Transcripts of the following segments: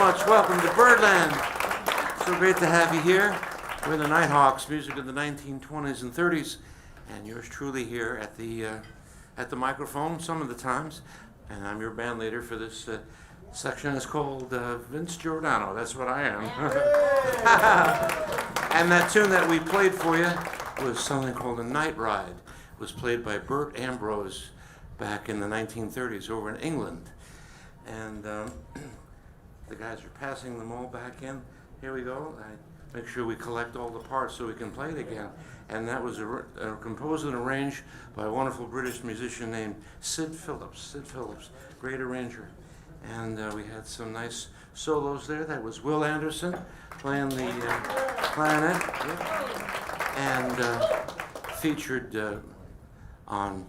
much. Welcome to Birdland. So great to have you here. We're the Nighthawks, music of the 1920s and 30s, and yours truly here at the microphone some of the times. And I'm your band leader for this section. It's called Vince Giordano. That's what I am. And that tune that we played for you was something called A Night Ride. It was played by Bert Ambrose back in the 1930s over in England. And the guys are passing them all back in. Here we go. I make sure we collect all the parts so we can play it again. And that was composed and arranged by a wonderful British musician named Sid Phillips. Sid Phillips, great arranger. And we had some nice solos there. That was Will Anderson playing the clarinet. And featured on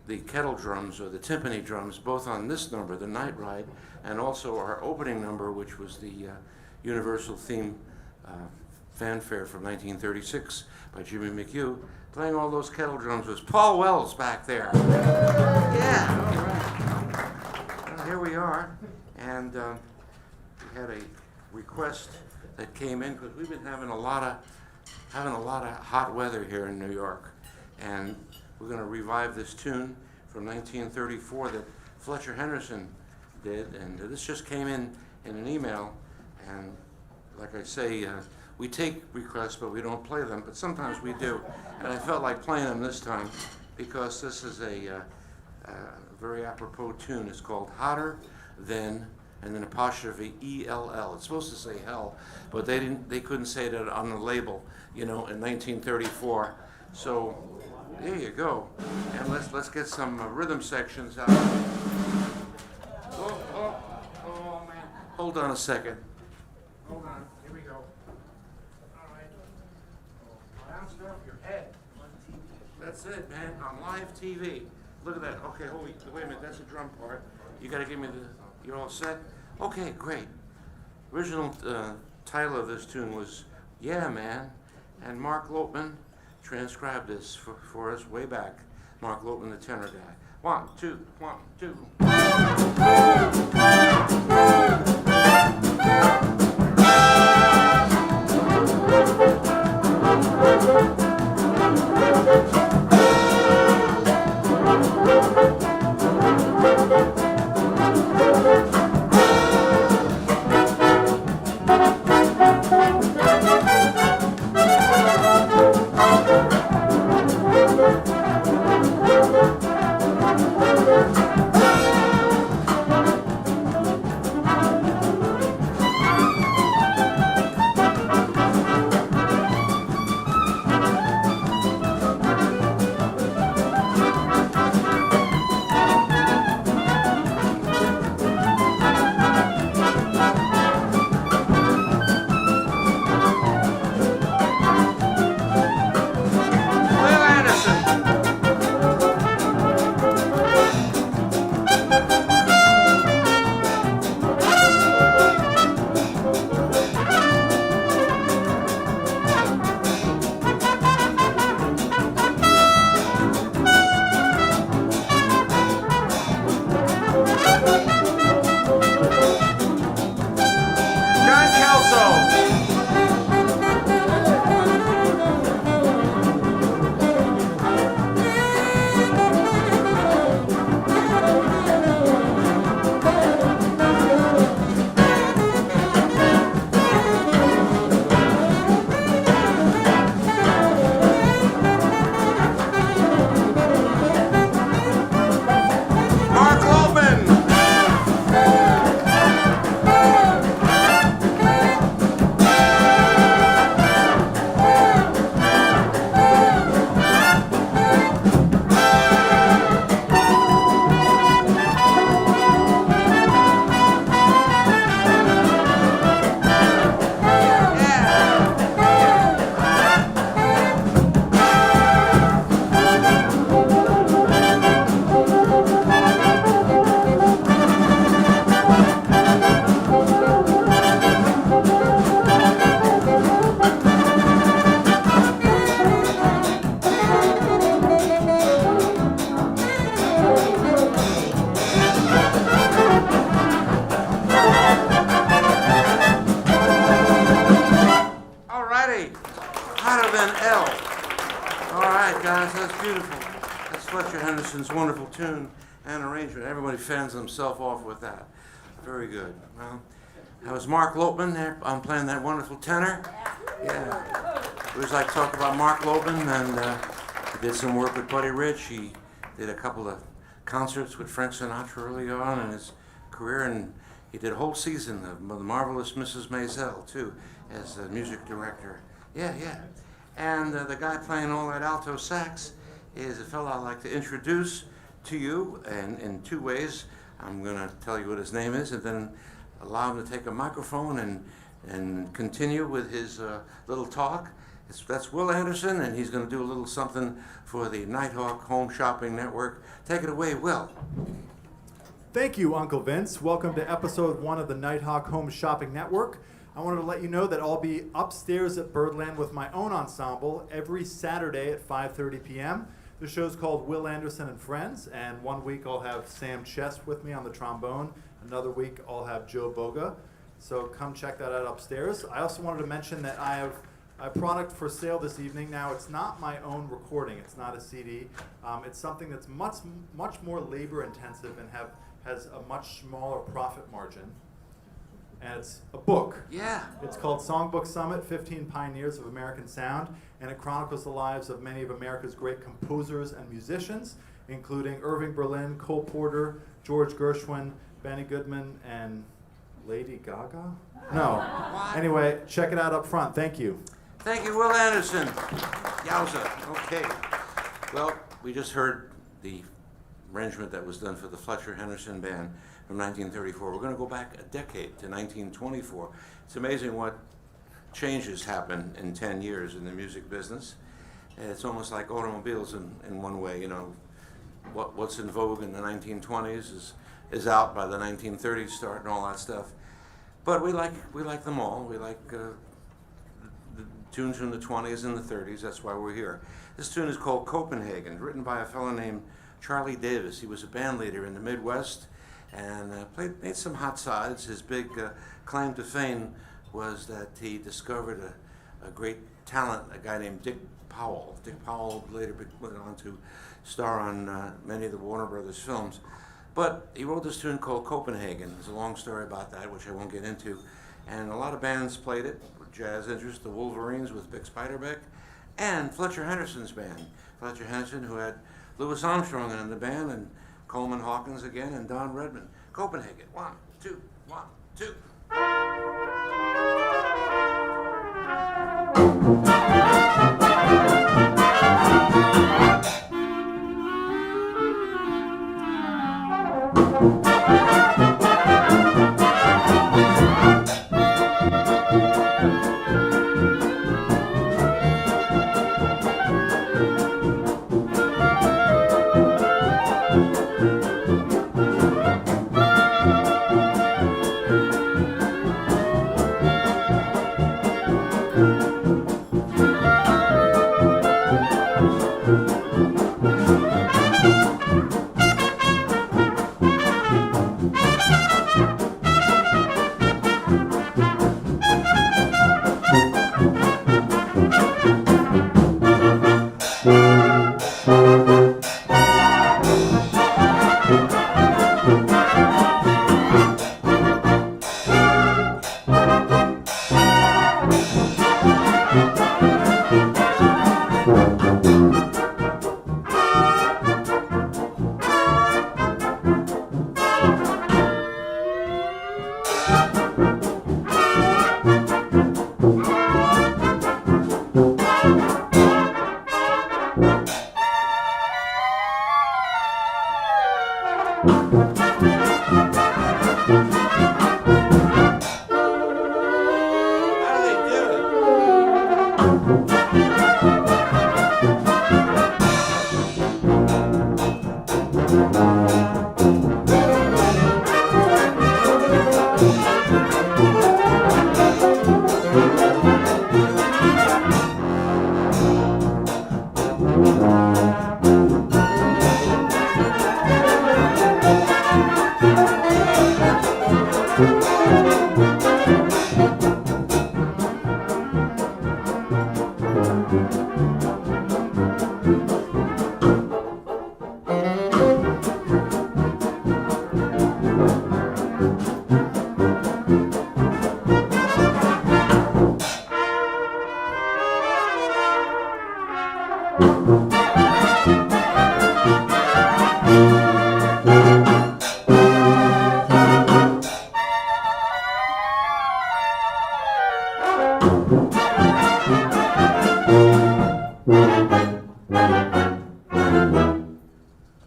the kettle drums or the timpani drums, both on this number, The Night Ride, and also our opening number, which was the Universal theme fanfare from 1936 by Jimmy McHugh. Playing all those kettle drums was Paul Wells back there. Yeah, all right. Well, here we are, and we had a request that came in because we've been having a lot of hot weather here in New York, and we're going to revive this tune from 1934 that Fletcher Henderson did, and this just came in an email, and like I say, we take requests, but we don't play them, but sometimes we do, and I felt like playing them this time because this is a very apropos tune. It's called Hotter Than, and then apostrophe ELL. It's supposed to say hell, but they couldn't say that on the label, in 1934. So there you go. And let's get some rhythm sections out. Oh man. Hold on a second. Hold on. Here we go. All right. Bounce it off your head. That's it, man. On live TV. Look at that. Okay, wait a minute. That's a drum part. You got to give me you're all set? Okay, great. Original title of this tune was Yeah Man, and Mark Lopman transcribed this for us way back. Mark Lopman, the tenor guy. 1, 2, 1, 2. been L. All right, guys, that's beautiful. That's Fletcher Henderson's wonderful tune and arrangement. Everybody fans themselves off with that. Very good. Well, that was Mark Lopman there. I'm playing that wonderful tenor. Yeah. We always like to talk about Mark Lopman, and he did some work with Buddy Rich. He did a couple of concerts with Frank Sinatra early on in his career, and he did a whole season of The Marvelous Mrs. Maisel, too, as a music director. Yeah. And the guy playing all that alto sax is a fellow I'd like to introduce to you in two ways. I'm going to tell you what his name is, and then allow him to take a microphone and continue with his little talk. That's Will Anderson, and he's going to do a little something for the Nighthawk Home Shopping Network. Take it away, Will. Thank you, Uncle Vince. Welcome to episode 1 of the Nighthawk Home Shopping Network. I wanted to let you know that I'll be upstairs at Birdland with my own ensemble every Saturday at 5:30 p.m. The show's called Will Anderson and Friends, and one week I'll have Sam Chest with me on the trombone. Another week I'll have Joe Boga. So come check that out upstairs. I also wanted to mention that I have a product for sale this evening. Now, it's not my own recording. It's not a CD. It's something that's much more labor intensive and has a much smaller profit margin. And it's a book. Yeah. It's called Songbook Summit, 15 Pioneers of American Sound, and it chronicles the lives of many of America's great composers and musicians, including Irving Berlin, Cole Porter, George Gershwin, Benny Goodman, and Lady Gaga? No. What? Anyway, check it out up front. Thank you. Thank you, Will Anderson. Yowza. Okay. Well, we just heard the arrangement that was done for the Fletcher Henderson Band from 1934. We're going to go back a decade to 1924. It's amazing what changes happen in 10 years in the music business. And it's almost like automobiles in one way. You know, what's in vogue in the 1920s is out by the 1930s start and all that stuff. But we like them all. We like the tunes from the 20s and the 30s. That's why we're here. This tune is called Copenhagen, written by a fellow named Charlie Davis. He was a band leader in the Midwest and made some hot sides. His big claim to fame was that he discovered a great talent, a guy named Dick Powell. Dick Powell later went on to star on many of the Warner Brothers films. But he wrote this tune called Copenhagen. There's a long story about that, which I won't get into. And a lot of bands played it, with jazz interest, the Wolverines with Bix Beiderbecke, and Fletcher Henderson's band. Fletcher Henderson, who had Louis Armstrong in the band, and Coleman Hawkins again, and Don Redman. Copenhagen. 1, 2, 1, 2.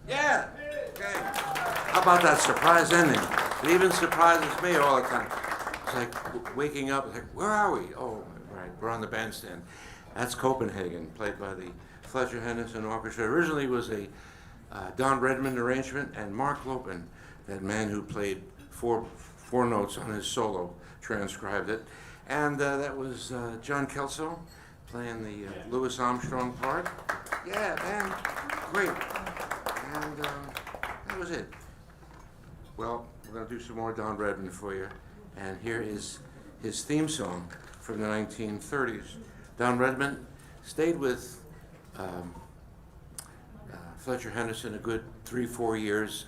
Yeah. Okay. How about that surprise ending? It even surprises me all the time. It's like waking up, like, where are we? Oh, right, we're on the bandstand. That's Copenhagen, played by the Fletcher Henderson Orchestra. Originally was a Don Redman arrangement, and Mark Lopin, that man who played four notes on his solo, transcribed it. And that was John Kelso playing the Louis Armstrong part. Yeah, man, great. And that was it. Well, we're going to do some more Don Redman for you. And here is his theme song from the 1930s. Don Redman stayed with Fletcher Henderson a good 3-4 years,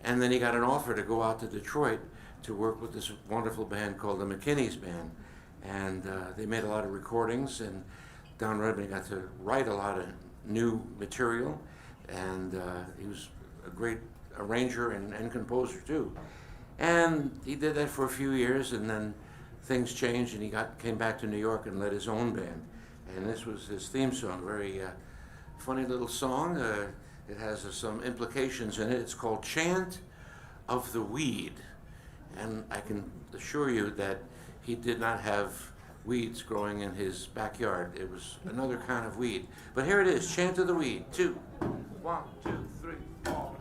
and then he got an offer to go out to Detroit to work with this wonderful band called the McKinney's Band. And they made a lot of recordings, and Don Redman got to write a lot of new material, and he was a great arranger and composer too. And he did that for a few years, and then things changed, and he came back to New York and led his own band. And this was his theme song, very funny little song. It has some implications in it. It's called Chant of the Weed. And I can assure you that he did not have weeds growing in his backyard. It was another kind of weed. But here it is, Chant of the Weed. 2, 1, 2, 3, 4.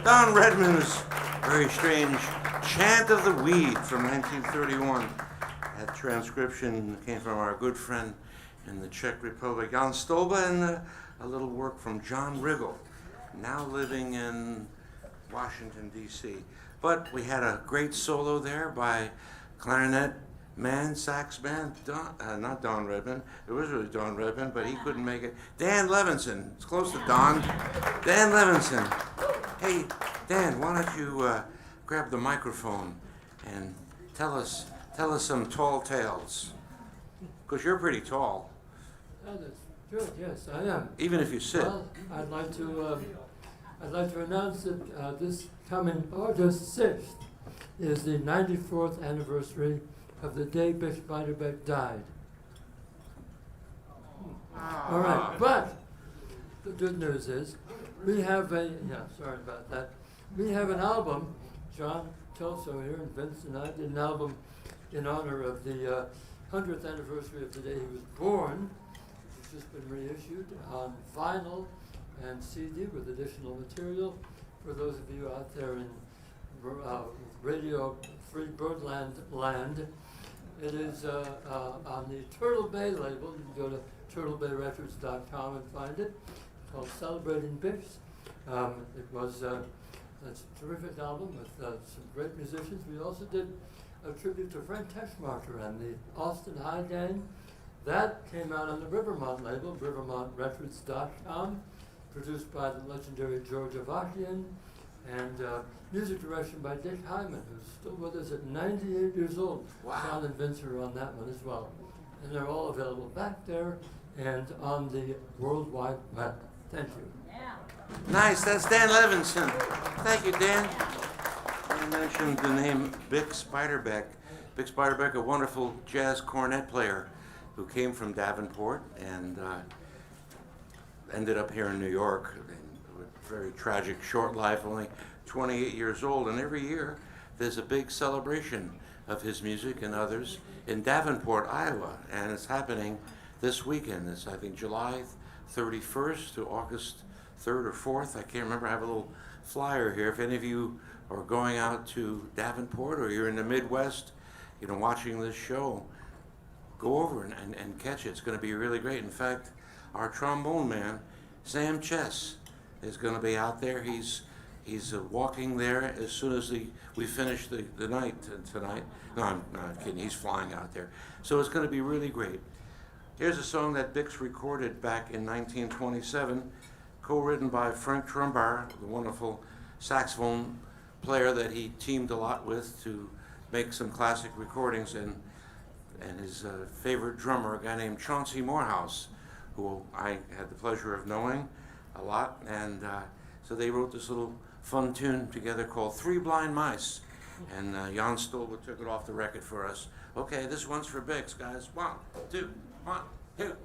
Don Redman's very strange Chant of the Weed from 1931. That transcription came from our good friend in the Czech Republic, Jan Stolba, and a little work from John Riggle, now living in Washington, D.C. But we had a great solo there by clarinet man, sax man, not Don Redman. It was really Don Redman, but he couldn't make it. Dan Levinson. It's close to Don. Dan Levinson. Hey, Dan, why don't you grab the microphone and tell us some tall tales? Because you're pretty tall. That is good. Yes, I am. Even if you sit. Well, I'd like to announce that this coming August 6th is the 94th anniversary of the day Bix Beiderbecke died. All right, but the good news is we have sorry about that. We have an album. John Kelso here and Vince and I did an album in honor of the 100th anniversary of the day he was born. It's just been reissued on vinyl and CD with additional material for those of you out there in Radio Free Birdland land. It is on the Turtle Bay label. You can go to turtlebayrecords.com and find it. It's called Celebrating Bix. It was a terrific album with some great musicians. We also did a tribute to Frank Teschmacher and the Austin High Gang. That came out on the Rivermont label, rivermontrecords.com, produced by the legendary George Avakian, and music direction by Dick Hyman, who's still with us at 98 years old. Wow. John and Vince are on that one as well. And they're all available back there and on the World Wide Web. Thank you. Nice, that's Dan Levinson. Thank you, Dan. I mentioned the name Bix Beiderbecke. Bix Beiderbecke, a wonderful jazz cornet player who came from Davenport and ended up here in New York. A very tragic short life, only 28 years old. And every year there's a big celebration of his music and others in Davenport, Iowa. And it's happening this weekend. It's, I think, July 31st to August 3rd or 4th. I can't remember. I have a little flyer here. If any of you are going out to Davenport or you're in the Midwest, watching this show, go over and catch it. It's going to be really great. In fact, our trombone man, Sam Chess, is going to be out there. He's walking there as soon as we finish the night tonight. No, I'm not kidding. He's flying out there. So it's going to be really great. Here's a song that Bix recorded back in 1927, co-written by Frank Trumbar, the wonderful saxophone player that he teamed a lot with to make some classic recordings, and his favorite drummer, a guy named Chauncey Morehouse, who I had the pleasure of knowing a lot, and so they wrote this little fun tune together called Three Blind Mice, and Jan Stolba took it off the record for us. Okay, this one's for Bix, guys. 1, 2, 1, 2.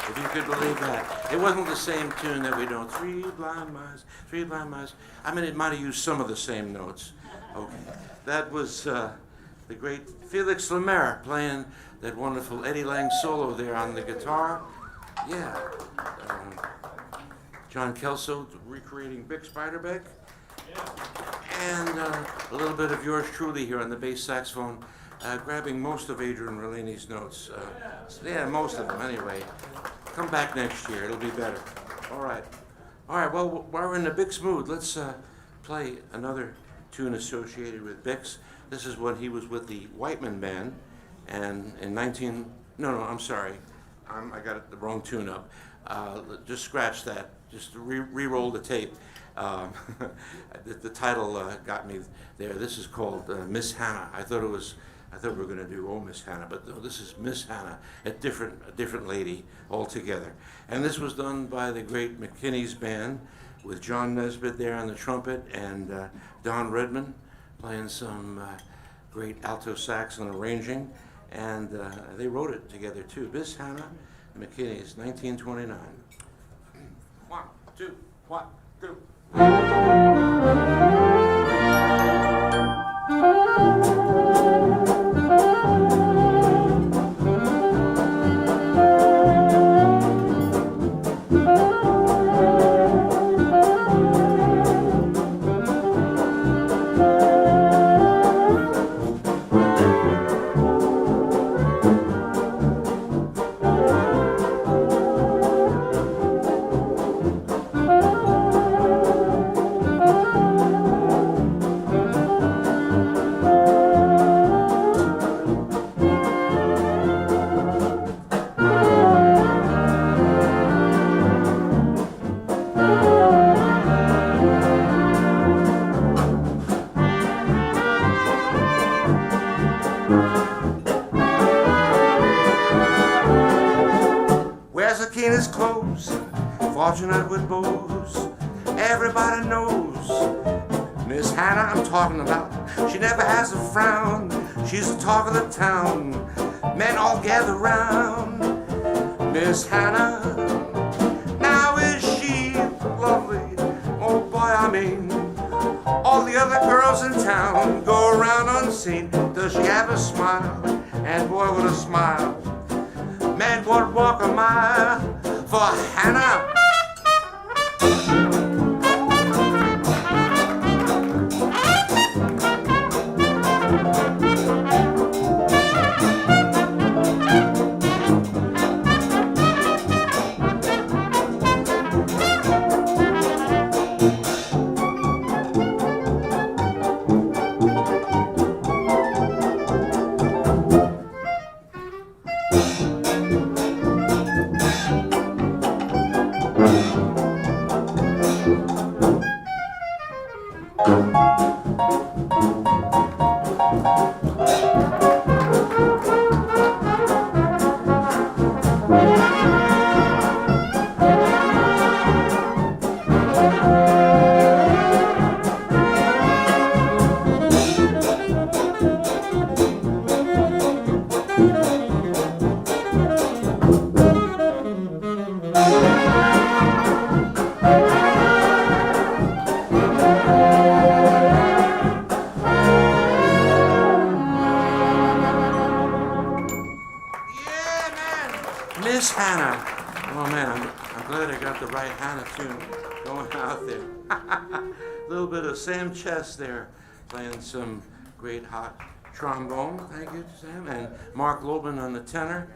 If you could believe that. It wasn't the same tune that we know, three blind mice, three blind mice. I mean, it might have used some of the same notes. Okay. That was the great Felix Lemaire playing that wonderful Eddie Lang solo there on the guitar. Yeah. John Kelso recreating Bix Beiderbecke. And a little bit of yours truly here on the bass saxophone, grabbing most of Adrian Rolini's notes. Yeah, most of them anyway. Come back next year, it'll be better. All right, well, while we're in the Bix mood, let's play another tune associated with Bix. This is when he was with the Whiteman Band, and in I got the wrong tune up. Just scratch that, just re-roll the tape. The title got me there. This is called Miss Hannah. I thought we were going to do Oh Miss Hannah, but no, this is Miss Hannah, a different lady altogether. And this was done by the great McKinney's band with John Nesbitt there on the trumpet and Don Redman playing some great alto sax and arranging. And they wrote it together too. Miss Hannah, McKinney's, 1929. 1, 2, 1, 2. Keenest clothes, fortunate with bows. Everybody knows Miss Hannah I'm talking about. She never has a frown. She's the talk of the town. Men all gather round Miss Hannah. Now is she lovely? Oh boy, I mean, all the other girls in town go around unseen. Does she have a smile? And boy, what a smile. Man would walk a mile for Hannah. Miss Hannah. Oh man, I'm glad I got the right Hannah tune going out there. A little bit of Sam Chess there, playing some great hot trombone. Thank you, Sam. And Mark Lobin on the tenor.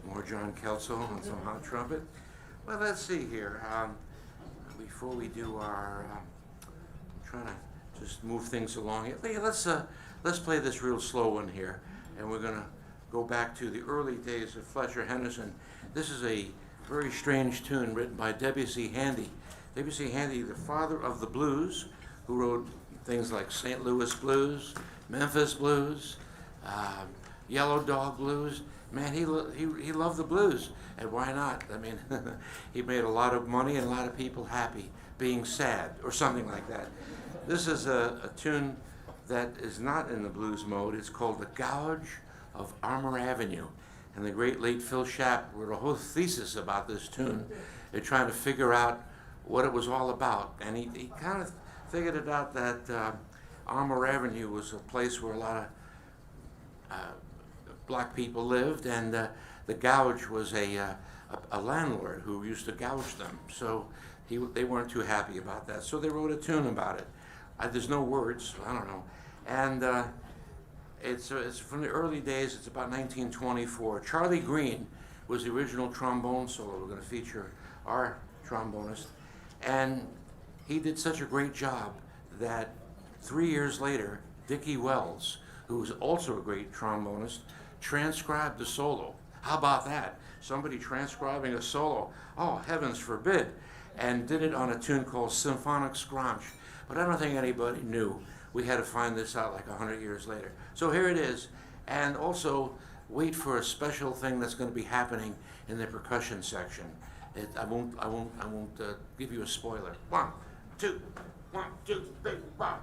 More John Kelso on some hot trumpet. Well, let's see here. Before we do our, I'm trying to just move things along. Hey, let's play this real slow one here, and we're gonna go back to the early days of Fletcher Henderson. This is a very strange tune written by Debussy Handy. Debussy Handy, the father of the blues, who wrote things like St. Louis Blues, Memphis Blues, Yellow Dog Blues. Man, he loved the blues, and why not? I mean, he made a lot of money and a lot of people happy being sad, or something like that. This is a tune that is not in the blues mode. It's called The Gouge of Armour Avenue. And the great late Phil Schaap wrote a whole thesis about this tune. They're trying to figure out what it was all about. And he kind of figured it out that Armour Avenue was a place where a lot of black people lived, and the Gouge was a landlord who used to gouge them. So they weren't too happy about that. So they wrote a tune about it. There's no words, I don't know. And it's from the early days. It's about 1924. Charlie Green was the original trombone solo. We're going to feature our trombonist. And he did such a great job that 3 years later, Dickie Wells, who was also a great trombonist, transcribed the solo. How about that? Somebody transcribing a solo. Oh, heavens forbid. And did it on a tune called Symphonic Scrunch. But I don't think anybody knew. We had to find this out like 100 years later. So here it is. And also, wait for a special thing that's going to be happening in the percussion section. I won't give you a spoiler. 1, 2, 1, 2, 3, 4.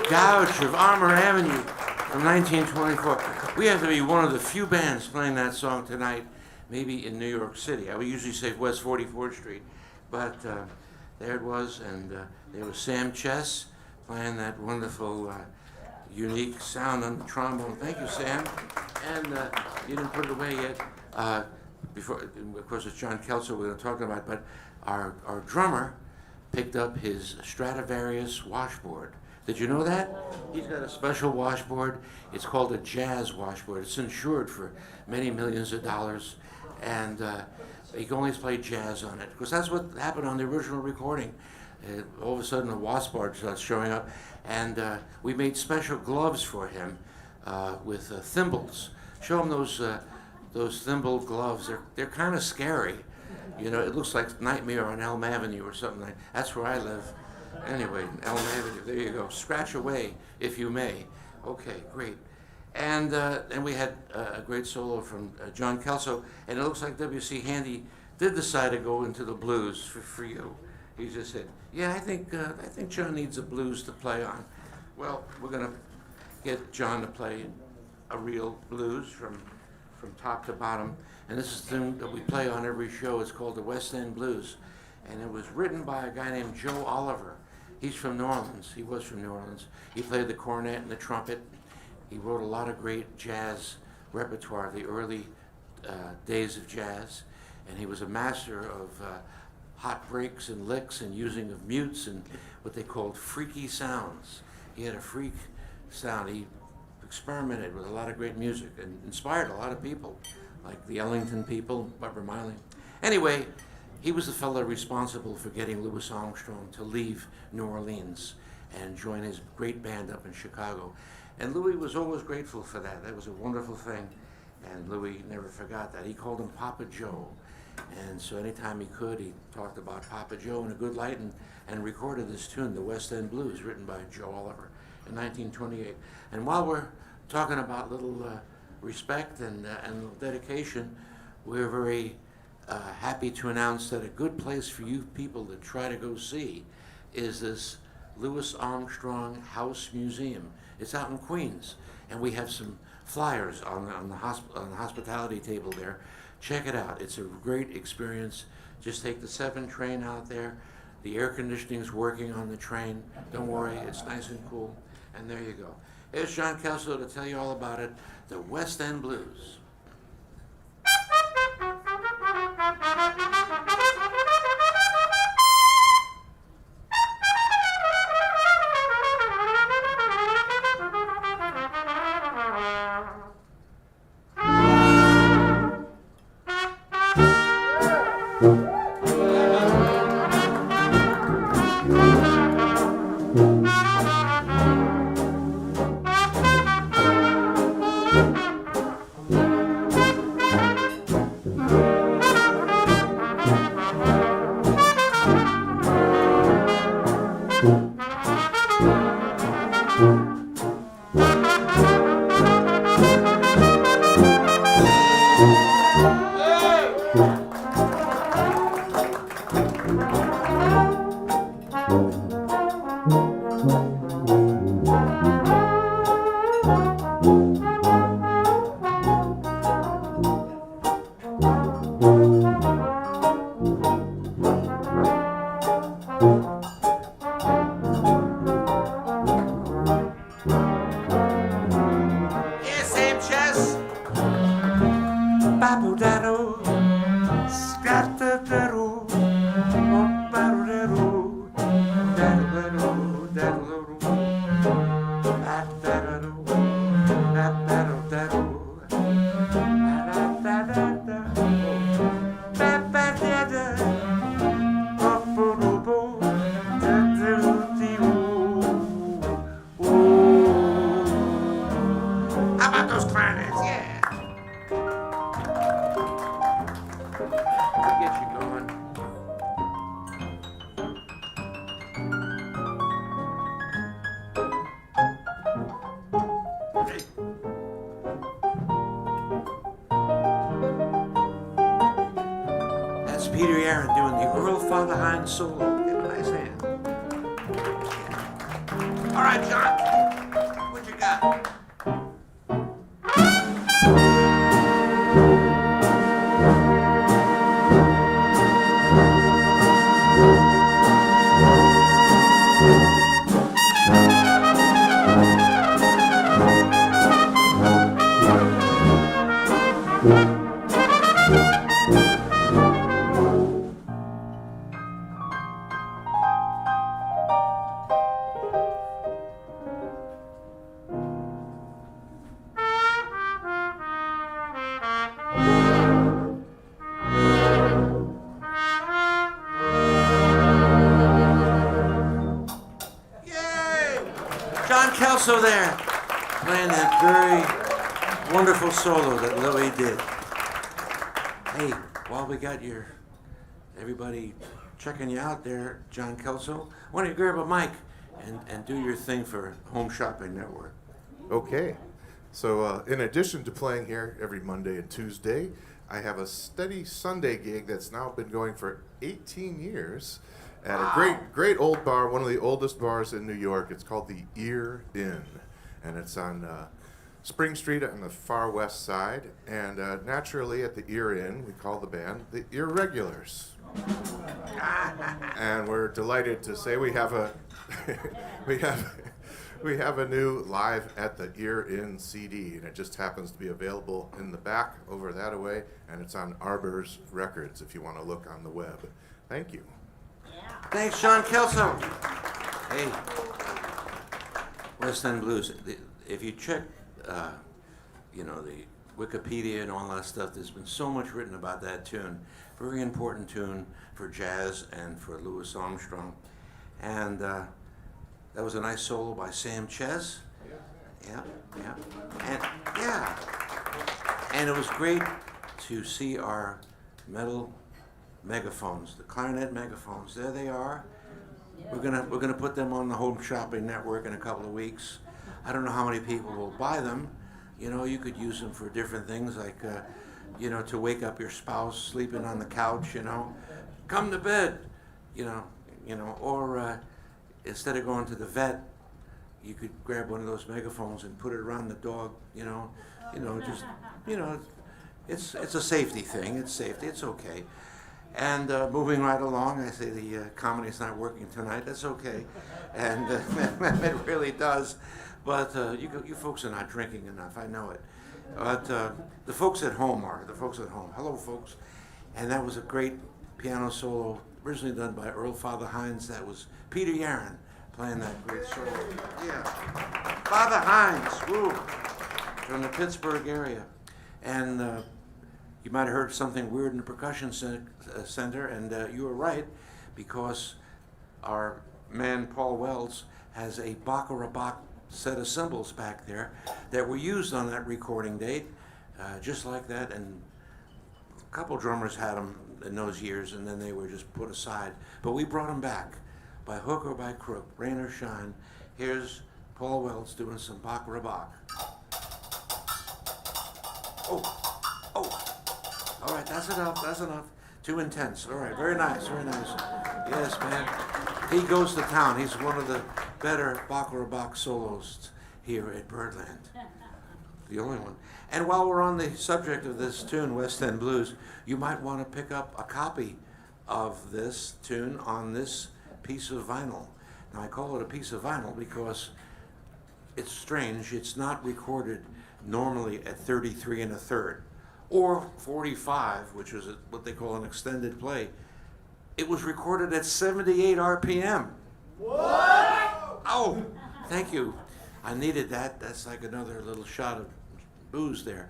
Gouge of Armour Avenue from 1924. We have to be one of the few bands playing that song tonight, maybe in New York City. I would usually say West 44th Street, but there it was, and there was Sam Chess playing that wonderful unique sound on the trombone. Thank you, Sam. And you didn't put it away yet. Before, of course, it's John Kelso we're going to talk about, but our drummer picked up his Stradivarius washboard. Did you know that? He's got a special washboard. It's called a jazz washboard. It's insured for many millions of dollars, and he can only play jazz on it, because that's what happened on the original recording. All of a sudden, a washboard starts showing up, and we made special gloves for him with thimbles. Show him those thimble gloves. They're kind of scary. You know, it looks like Nightmare on Elm Avenue or something like. That's where I live. Anyway, Elm Avenue. There you go. Scratch away, if you may. Okay, great. And we had a great solo from John Kelso, and it looks like W.C. Handy did decide to go into the blues for you. He just said, "Yeah, I think John needs a blues to play on." Well, we're gonna get John to play a real blues from top to bottom, and this is the thing that we play on every show. It's called the West End Blues, and it was written by a guy named Joe Oliver. He's from New Orleans. He was from New Orleans. He played the cornet and the trumpet. He wrote a lot of great jazz repertoire, the early days of jazz, and he was a master of hot breaks and licks and using of mutes and what they called freaky sounds. He had a freak sound. He experimented with a lot of great music and inspired a lot of people, like the Ellington people, Barbara Miley. Anyway, he was the fellow responsible for getting Louis Armstrong to leave New Orleans and join his great band up in Chicago. And Louis was always grateful for that. That was a wonderful thing. And Louis never forgot that. He called him Papa Joe. And so anytime he could, he talked about Papa Joe in a good light and recorded this tune, the West End Blues, written by Joe Oliver in 1928. And while we're talking about little respect and dedication, we're very happy to announce that a good place for you people to try to go see is this Louis Armstrong House Museum. It's out in Queens, and we have some flyers on the hospitality table there. Check it out. It's a great experience. Just take the 7 train out there. The air conditioning's working on the train. Don't worry, it's nice and cool. And there you go. Here's John Kelso to tell you all about it, the West End Blues. Solo. Get a nice hand. All right, John, what you got? Yay! John Kelso there, playing that very wonderful solo that Louis did. Hey, while we got everybody checking you out there, John Kelso, why don't you grab a mic and do your thing for Home Shopping Network? Okay. So in addition to playing here every Monday and Tuesday, I have a steady Sunday gig that's now been going for 18 years at a great old bar, one of the oldest bars in New York. It's called the Ear Inn, and it's on Spring Street on the far west side. And naturally at the Ear Inn, we call the band the Irregulars. And we're delighted to say we have a we have a new Live at the Ear Inn CD, and it just happens to be available in the back over that way, and it's on Arbor's Records if you want to look on the web. Thank you. Thanks, John Kelso. Hey, West End Blues. If you check, the Wikipedia and all that stuff, there's been so much written about that tune. Very important tune for jazz and for Louis Armstrong. And that was a nice solo by Sam Ches. Yeah. And it was great to see our metal megaphones, the clarinet megaphones. There they are. We're gonna put them on the Home Shopping Network in a couple of weeks. I don't know how many people will buy them. You could use them for different things, like to wake up your spouse sleeping on the couch. Come to bed. Or instead of going to the vet, you could grab one of those megaphones and put it around the dog. It's a safety thing. It's safety. It's okay. And moving right along, I say the comedy's not working tonight. That's okay, and it really does. But you folks are not drinking enough. I know it. But the folks at home are. The folks at home. Hello, folks. And that was a great piano solo, originally done by Earl Father Hines. That was Peter Yaron playing that great solo. Yeah, Father Hines, woo, from the Pittsburgh area, and. You might have heard something weird in the percussion center, and you were right, because our man Paul Wells has a Bach set of cymbals back there that were used on that recording date, just like that, and a couple drummers had them in those years, and then they were just put aside. But we brought them back, by hook or by crook, rain or shine. Here's Paul Wells doing some Bach. Oh. All right, that's enough. Too intense. All right, very nice. Yes, man. He goes to town. He's one of the better Bach soloists here at Birdland. The only one. And while we're on the subject of this tune, West End Blues, you might want to pick up a copy of this tune on this piece of vinyl. Now, I call it a piece of vinyl because it's strange. It's not recorded normally at 33 1/3. Or 45, which is what they call an extended play. It was recorded at 78 RPM. What? Oh, thank you. I needed that. That's like another little shot of booze there.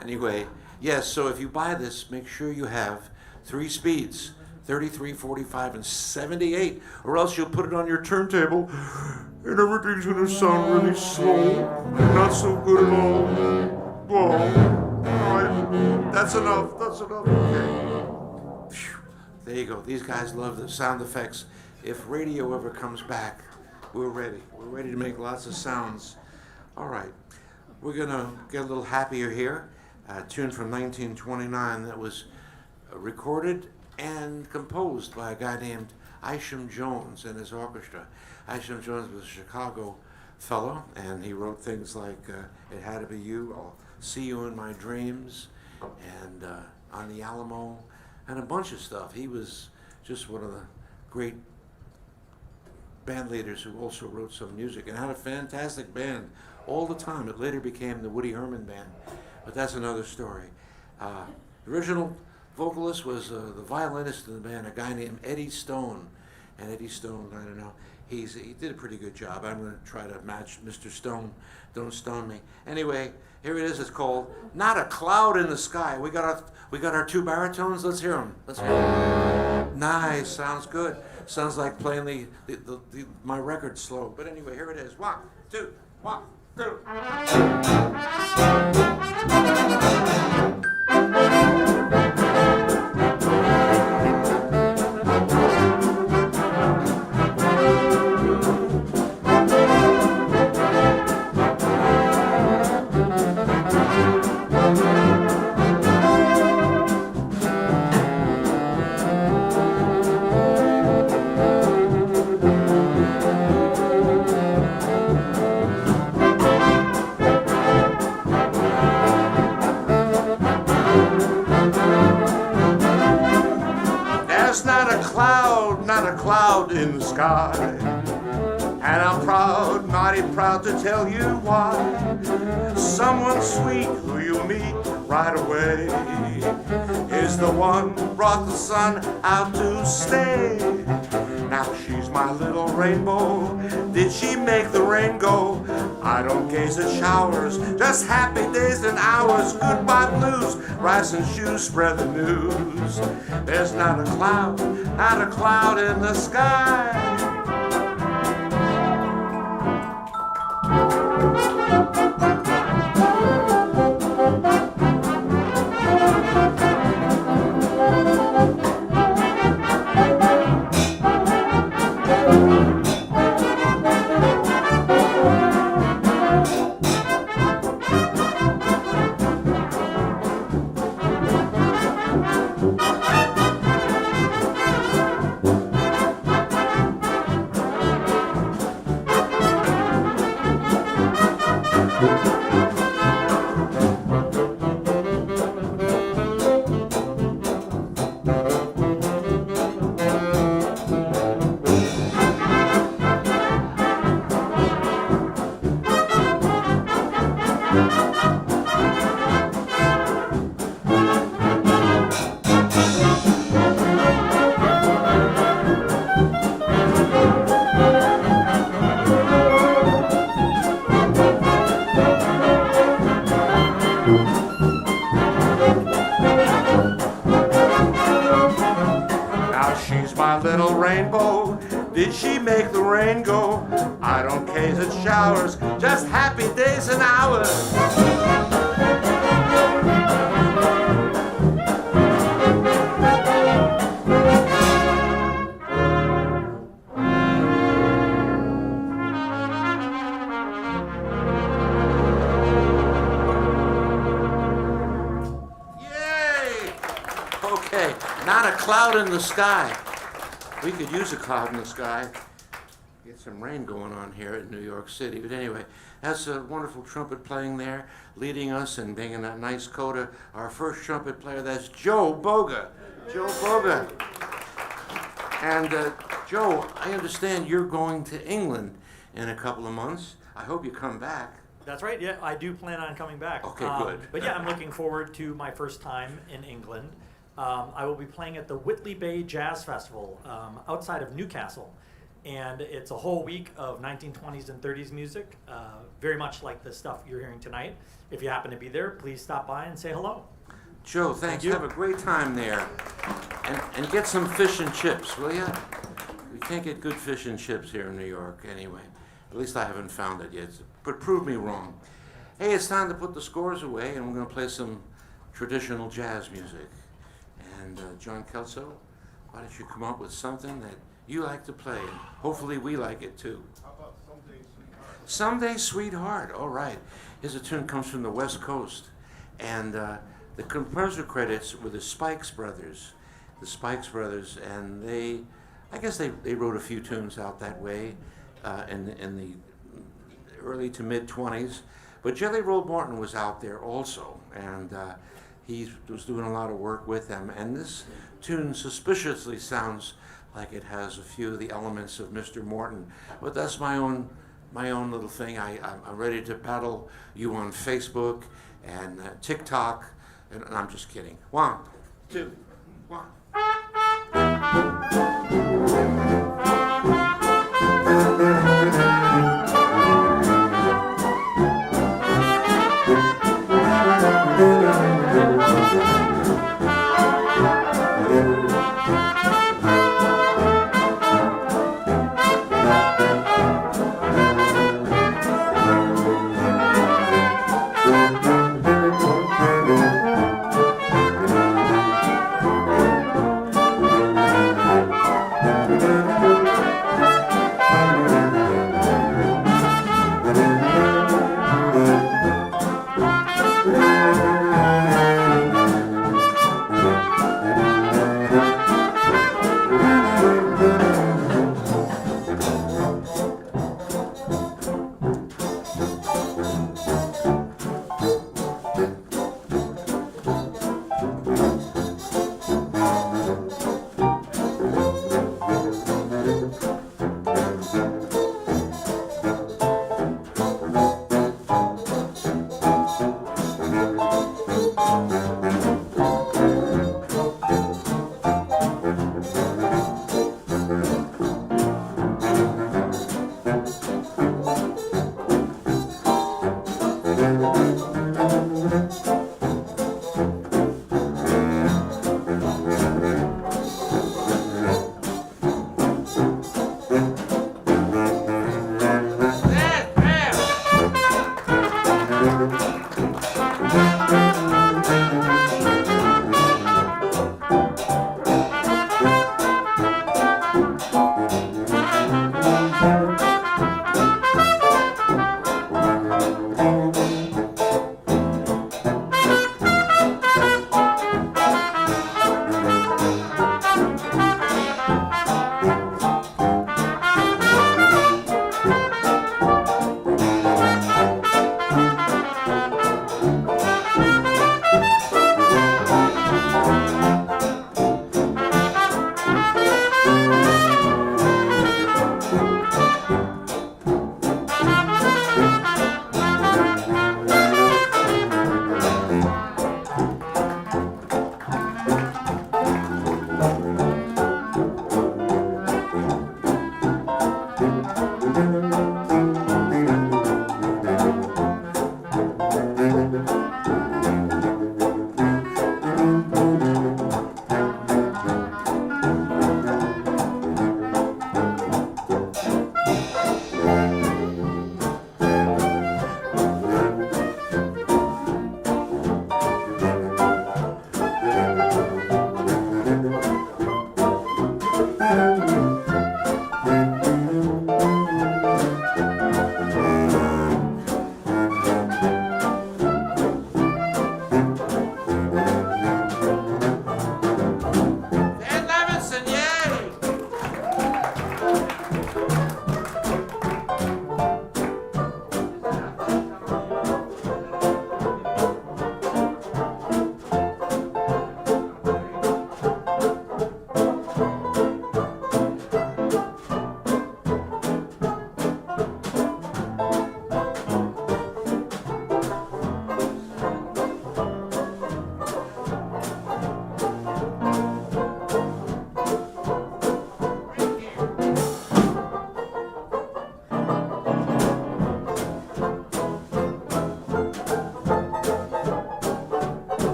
Anyway, yes, so if you buy this, make sure you have 3 speeds, 33, 45, and 78, or else you'll put it on your turntable and everything's going to sound really slow and not so good at all. Whoa. All right, that's enough. Okay. Phew. There you go. These guys love the sound effects. If radio ever comes back, we're ready. We're ready to make lots of sounds. All right, we're going to get a little happier here. A tune from 1929 that was recorded and composed by a guy named Isham Jones and his orchestra. Isham Jones was a Chicago fellow, and he wrote things like It Had to Be You, I'll See You in My Dreams, and On the Alamo, and a bunch of stuff. He was just one of the great band leaders who also wrote some music and had a fantastic band all the time. It later became the Woody Herman Band, but that's another story. The original vocalist was the violinist in the band, a guy named Eddie Stone. And Eddie Stone, I don't know, he did a pretty good job. I'm going to try to match Mr. Stone. Don't stone me. Anyway, here it is. It's called "Not a Cloud in the Sky." We got our two baritones. Let's hear them. Let's hear them. Nice. Sounds good. Sounds like playing my record slow. But anyway, here it is. 1, 2, 1, 2. Cloud in the sky, and I'm proud, mighty proud to tell you why. Someone sweet who you'll meet right away is the one who brought the sun out to stay. Now she's my little rainbow. Did she make the rain go? I don't gaze at showers, just happy days and hours. Goodbye blues, rice and shoes, spread the news. There's not a cloud in the sky. Little rainbow, did she make the rain go? I don't gaze at showers, just happy days and hours. Yay! Okay, not a cloud in the sky. We could use a cloud in the sky. Get some rain going on here in New York City. But anyway, that's a wonderful trumpet playing there, leading us and being in that nice coda. Our first trumpet player, that's Joe Boga. Joe Boga. And Joe, I understand you're going to England in a couple of months. I hope you come back. That's right. Yeah, I do plan on coming back. Okay, good. But yeah, I'm looking forward to my first time in England. I will be playing at the Whitley Bay Jazz Festival outside of Newcastle. And it's a whole week of 1920s and 30s music, very much like the stuff you're hearing tonight. If you happen to be there, please stop by and say hello. Joe, thanks. Have a great time there. And get some fish and chips, will you? We can't get good fish and chips here in New York anyway. At least I haven't found it yet. But prove me wrong. Hey, it's time to put the scores away, and we're going to play some traditional jazz music. And John Kelso, why don't you come up with something that you like to play, and hopefully we like it too. How about Someday Sweetheart? Someday Sweetheart, all right. Here's a tune comes from the West Coast, and the composer credits were the Spikes Brothers. The Spikes Brothers, and I guess they wrote a few tunes out that way in the early to mid-20s. But Jelly Roll Morton was out there also, and he was doing a lot of work with them. And this tune suspiciously sounds like it has a few of the elements of Mr. Morton. But that's my own little thing. I'm ready to battle you on Facebook and TikTok And I'm just kidding. 1, 2, 1.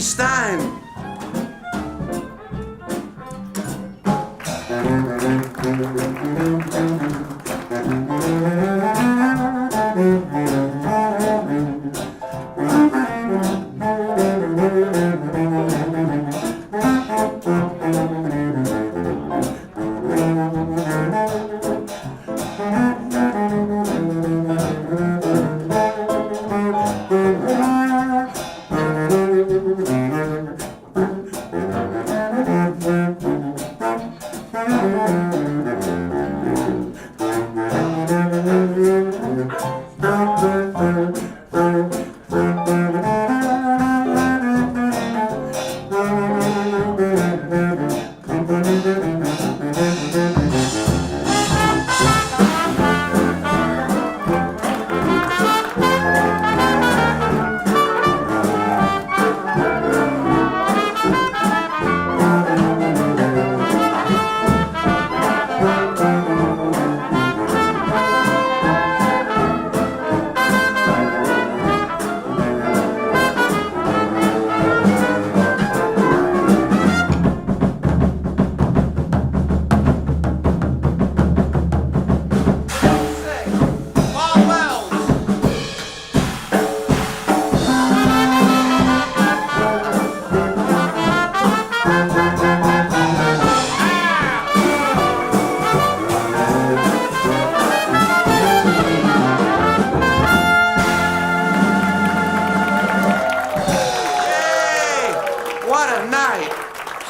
Stein.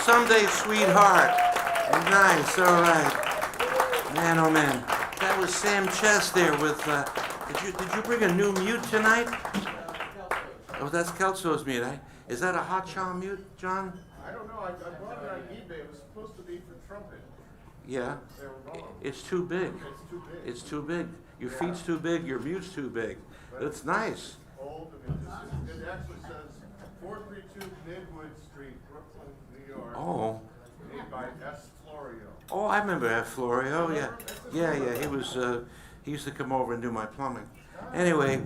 Someday, sweetheart. Nice, all right. Man, oh man. That was Sam Chess there with, did you bring a new mute tonight? Oh, that's Kelso's mute. Is that a hot chow mute, John? I don't know. I bought it on eBay. It was supposed to be for trumpet. Yeah. They were wrong. It's too big. It's too big. It's too big. Your feet's too big, your mute's too big. It's nice. Old, and it actually says 432 Midwood Street, Brooklyn, New York. Oh. Made by S. Florio. Oh, I remember F. Florio. Yeah. Yeah. He used to come over and do my plumbing. Anyway,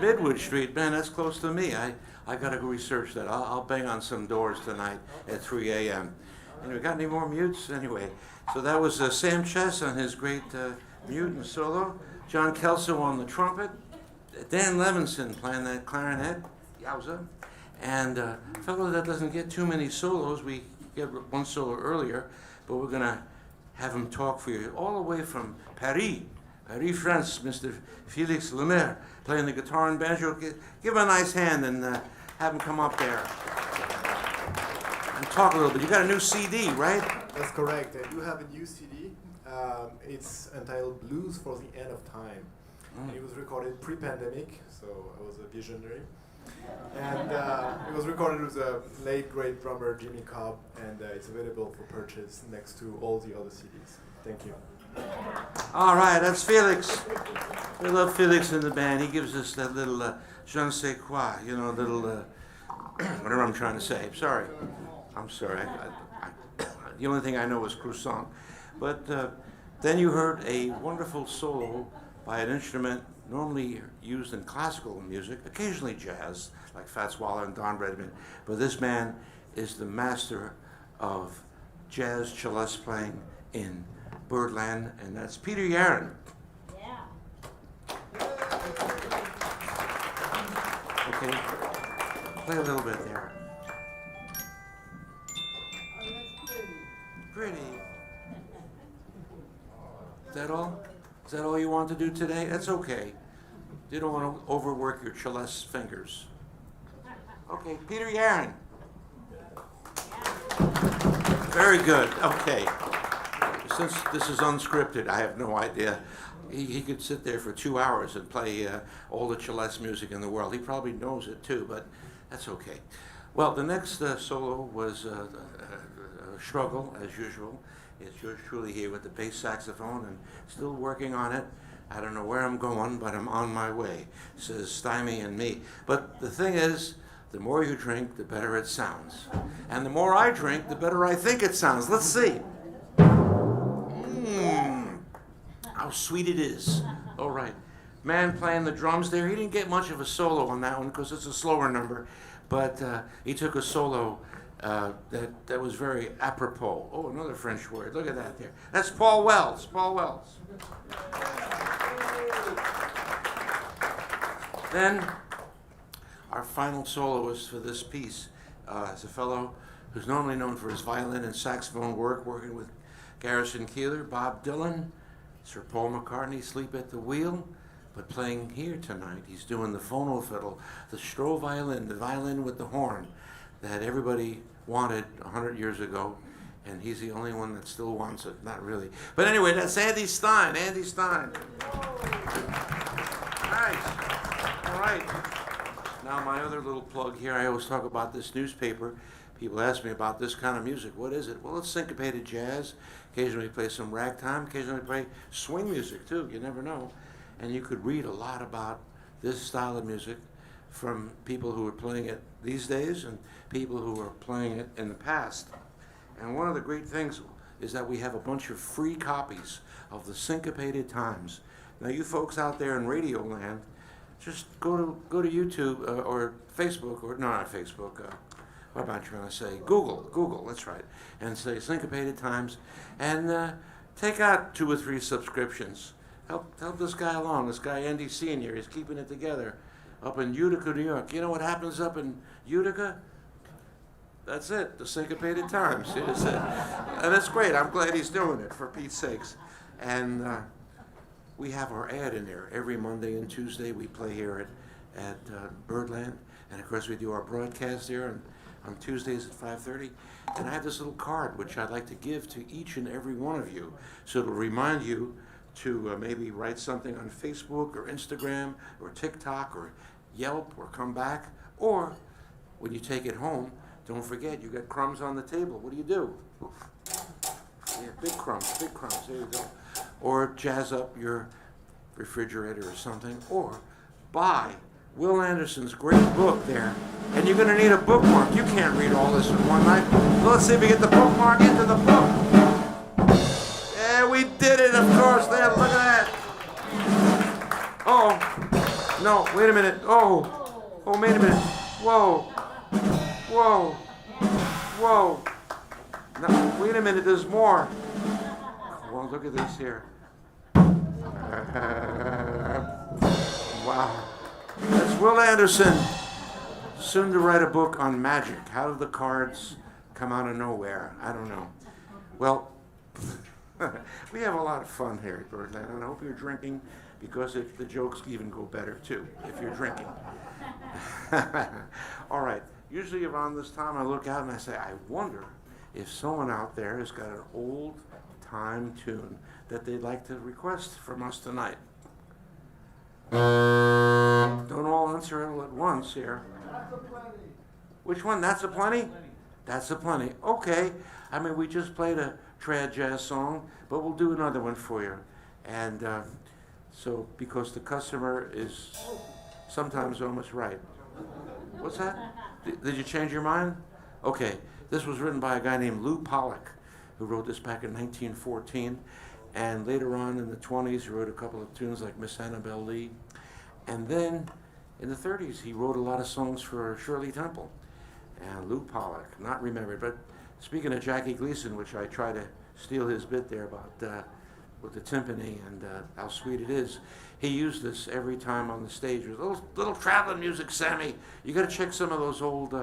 Midwood Street, man, that's close to me. I got to go research that. I'll bang on some doors tonight at 3 a.m. Anyway, got any more mutes? Anyway, so that was Sam Chess on his great mute and solo. John Kelso on the trumpet. Dan Levinson playing that clarinet. Yowza. And a fellow that doesn't get too many solos. We get one solo earlier, but we're going to have him talk for you all the way from Paris, France, Mr. Felix Lemaire, playing the guitar and banjo. Give him a nice hand and have him come up there and talk a little bit. You got a new CD, right? That's correct. I do have a new CD. It's entitled Blues for the End of Time. And it was recorded pre-pandemic, so I was a visionary. And it was recorded with a late great drummer, Jimmy Cobb, and it's available for purchase next to all the other CDs. Thank you. All right, that's Felix. We love Felix in the band. He gives us that little je ne sais quoi, little whatever I'm trying to say. I'm sorry. The only thing I know is croissant. But then you heard a wonderful solo by an instrument normally used in classical music, occasionally jazz, like Fats Waller and Don Redman. But this man is the master of jazz celeste playing in Birdland, and that's Peter Yaron. Yeah. Okay, play a little bit there. Oh, that's pretty. Pretty. Is that all? Is that all you want to do today? That's okay. You don't want to overwork your celeste fingers. Okay, Peter Yaron. Very good. Okay. Since this is unscripted, I have no idea. He could sit there for 2 hours and play all the celeste music in the world. He probably knows it too, but that's okay. Well, the next solo was a struggle, as usual. It's yours truly here with the bass saxophone and still working on it. I don't know where I'm going, but I'm on my way, says Stymie and me. But the thing is, the more you drink, the better it sounds. And the more I drink, the better I think it sounds. Let's see. How sweet it is. All right. Man playing the drums there. He didn't get much of a solo on that one because it's a slower number. but he took a solo that was very apropos. Oh, another French word. Look at that there. That's Paul Wells. Paul Wells. Then our final soloist for this piece is a fellow who's normally known for his violin and saxophone work, working with Garrison Keillor, Bob Dylan, Sir Paul McCartney, sleep at the wheel, but playing here tonight, he's doing the phono fiddle, the Stroh violin, the violin with the horn that everybody wanted 100 years ago, and he's the only one that still wants it. Not really. But anyway, that's Andy Stein. Andy Stein. Nice. All right. Now my other little plug here, I always talk about this newspaper. People ask me about this kind of music. What is it? Well, it's syncopated jazz. Occasionally we play some ragtime. Occasionally we play swing music too. You never know. And you could read a lot about this style of music from people who are playing it these days and people who are playing it in the past. And one of the great things is that we have a bunch of free copies of the Syncopated Times. Now you folks out there in Radio Land, just go to YouTube or Facebook, or no, not Facebook, what am I trying to say? Google, that's right. And say Syncopated Times, and take out 2 or 3 subscriptions. Help this guy along, this guy Andy Senior. He's keeping it together up in Utica, New York. You know what happens up in Utica? That's it, the Syncopated Times. It's it. And it's great. I'm glad he's doing it, for Pete's sakes. And we have our ad in there. Every Monday and Tuesday we play here at Birdland. And of course we do our broadcast there on Tuesdays at 5:30. And I have this little card which I'd like to give to each and every one of you. So it'll remind you to maybe write something on Facebook or Instagram or TikTok or Yelp or come back. Or when you take it home, don't forget you got crumbs on the table. What do? Yeah, big crumbs, there you go. Or jazz up your refrigerator or something. Or buy Will Anderson's great book there. And you're going to need a bookmark. You can't read all this in one night. So let's see if we get the bookmark into the book. Yeah, we did it, of course. There, look at that. Oh, no, wait a minute. Oh, wait a minute. Whoa. No, wait a minute, there's more. Well, look at this here. Wow. That's Will Anderson, soon to write a book on magic. How do the cards come out of nowhere? I don't know. Well, we have a lot of fun here at Birdland, and I hope you're drinking, because the jokes even go better, too, if you're drinking. All right. Usually around this time I look out and I say, I wonder if someone out there has got an old-time tune that they'd like to request from us tonight. Don't all answer it all at once here. That's a plenty. Which one? That's a plenty? That's a plenty. Okay. I mean, we just played a trad jazz song, but we'll do another one for you. And so, because the customer is sometimes almost right. What's that? Did you change your mind? Okay. This was written by a guy named Lou Pollack, who wrote this back in 1914. And later on in the 20s, he wrote a couple of tunes like Miss Annabelle Lee. And then in the 30s, he wrote a lot of songs for Shirley Temple. And Lou Pollack, not remembered. But speaking of Jackie Gleason, which I try to steal his bit there about with the timpani and how sweet it is, he used this every time on the stage. It was little traveling music, Sammy. You got to check some of those old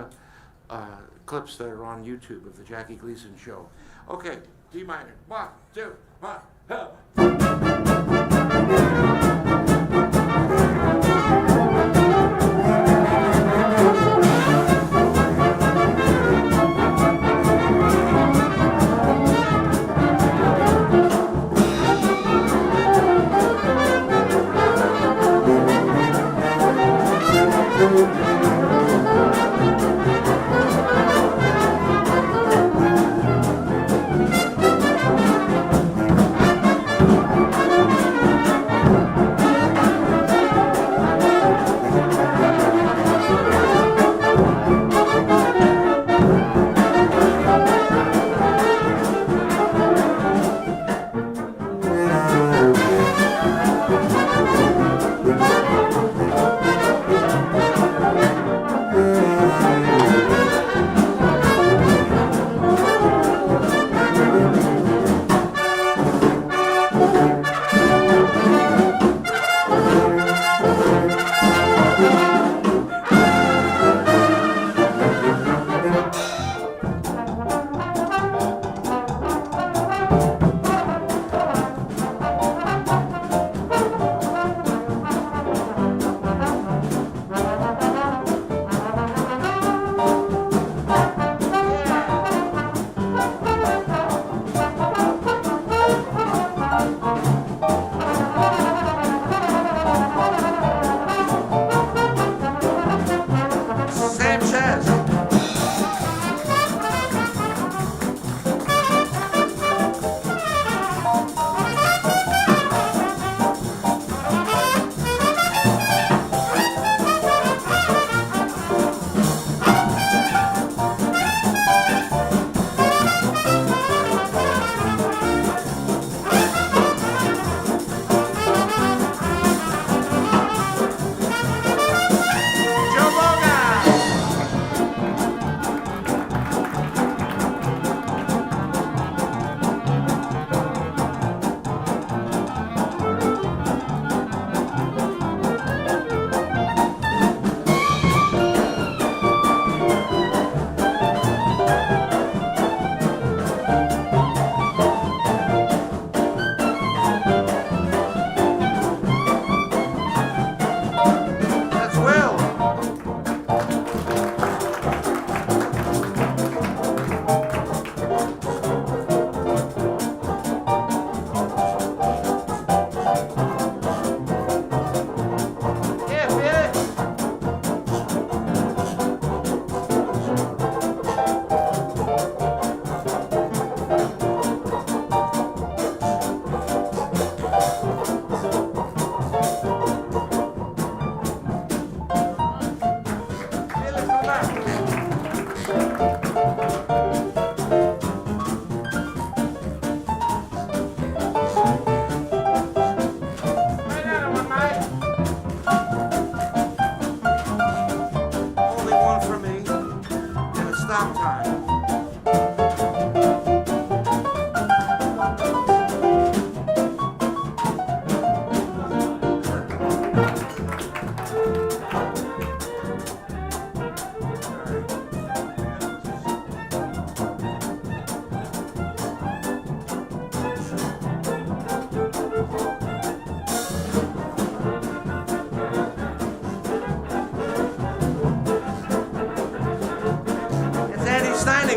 clips that are on YouTube of the Jackie Gleason show. Okay, D minor. 1, 2, 1, help.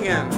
again.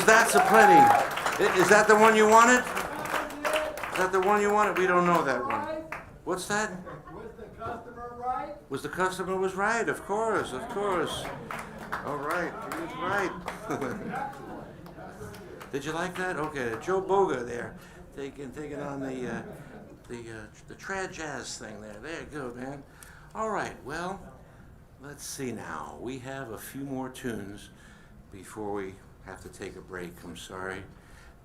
That's a plenty. Is that the one you wanted? Is that the one you wanted? We don't know that one. What's that? Was the customer right? Was the customer was right? Of course, of course. All right, he was right. Did you like that? Okay, Joe Boga there, taking on the trad jazz thing there. There you go, man. All right, well, let's see now. We have a few more tunes before we have to take a break. I'm sorry,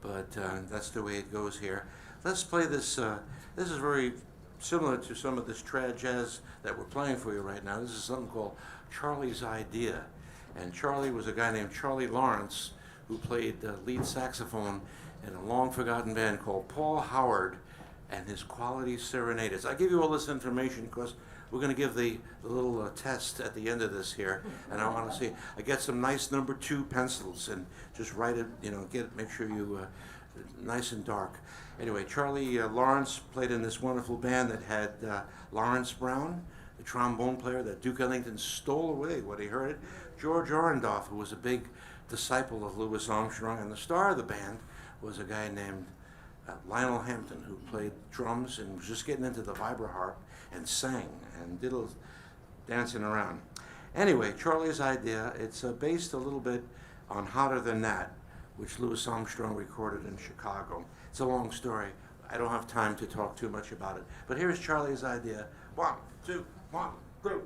but that's the way it goes here. Let's play this. This is very similar to some of this trad jazz that we're playing for you right now. This is something called Charlie's Idea. And Charlie was a guy named Charlie Lawrence who played lead saxophone in a long-forgotten band called Paul Howard and his Quality Serenaders. I give you all this information because we're going to give the little test at the end of this here, and I want to see. I get some nice number 2 pencils and just write it. Make sure you nice and dark. Anyway, Charlie Lawrence played in this wonderful band that had Lawrence Brown, the trombone player that Duke Ellington stole away when he heard it. George Orendorff, who was a big disciple of Louis Armstrong, and the star of the band was a guy named Lionel Hampton, who played drums and was just getting into the vibraharp and sang and did a little dancing around. Anyway, Charlie's Idea, it's based a little bit on Hotter Than That, which Louis Armstrong recorded in Chicago. It's a long story. I don't have time to talk too much about it. But here's Charlie's Idea. 1, 2, 1, 2.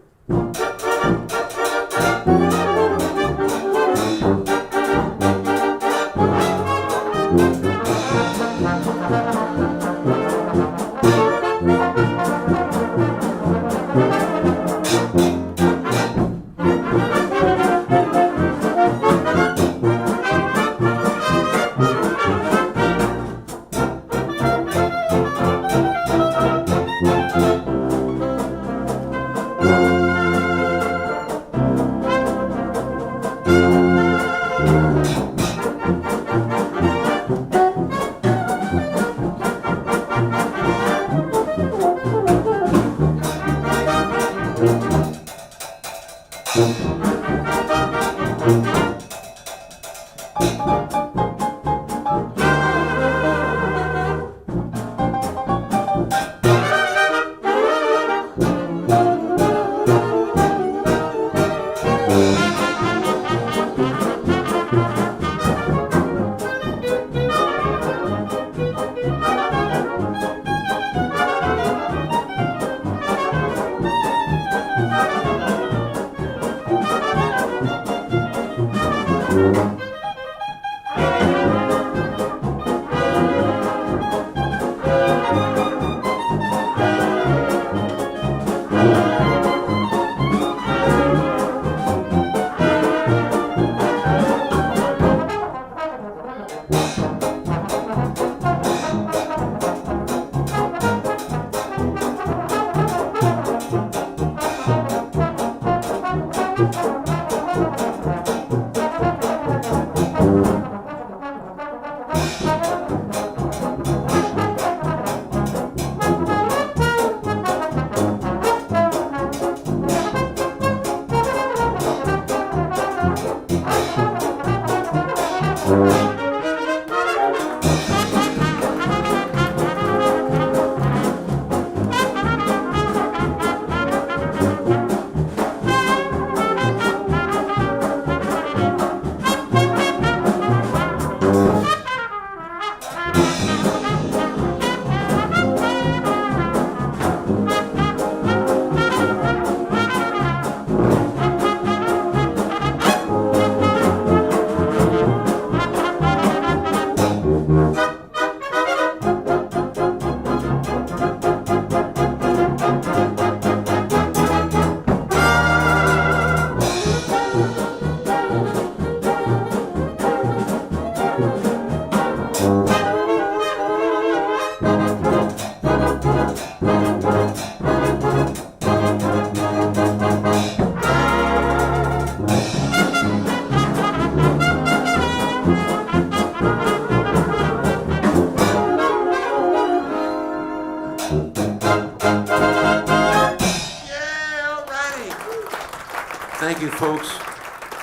Thank you, folks.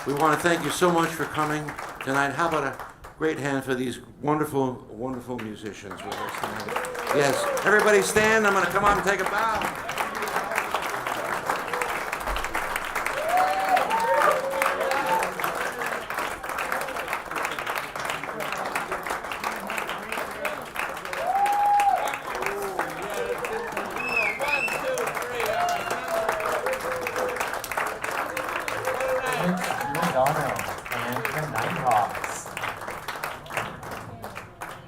We want to thank you so much for coming tonight. How about a great hand for these wonderful, wonderful musicians with us tonight? Yes, everybody stand. I'm going to come on and take a bow. Giordano and the Nighthawks.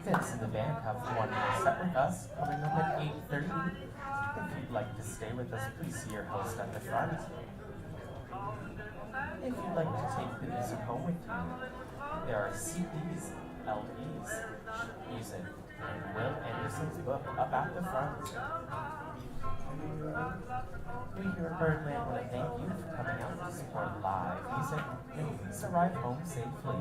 Vince and the band have one more set with us coming up at 8:30. If you'd like to stay with us, please see your host at the front. If you'd like to take the music home with you, there are CDs, LPs, music, and Will Anderson's book up at the front. We here at Birdland want to thank you for coming out to support live music and please arrive home safely.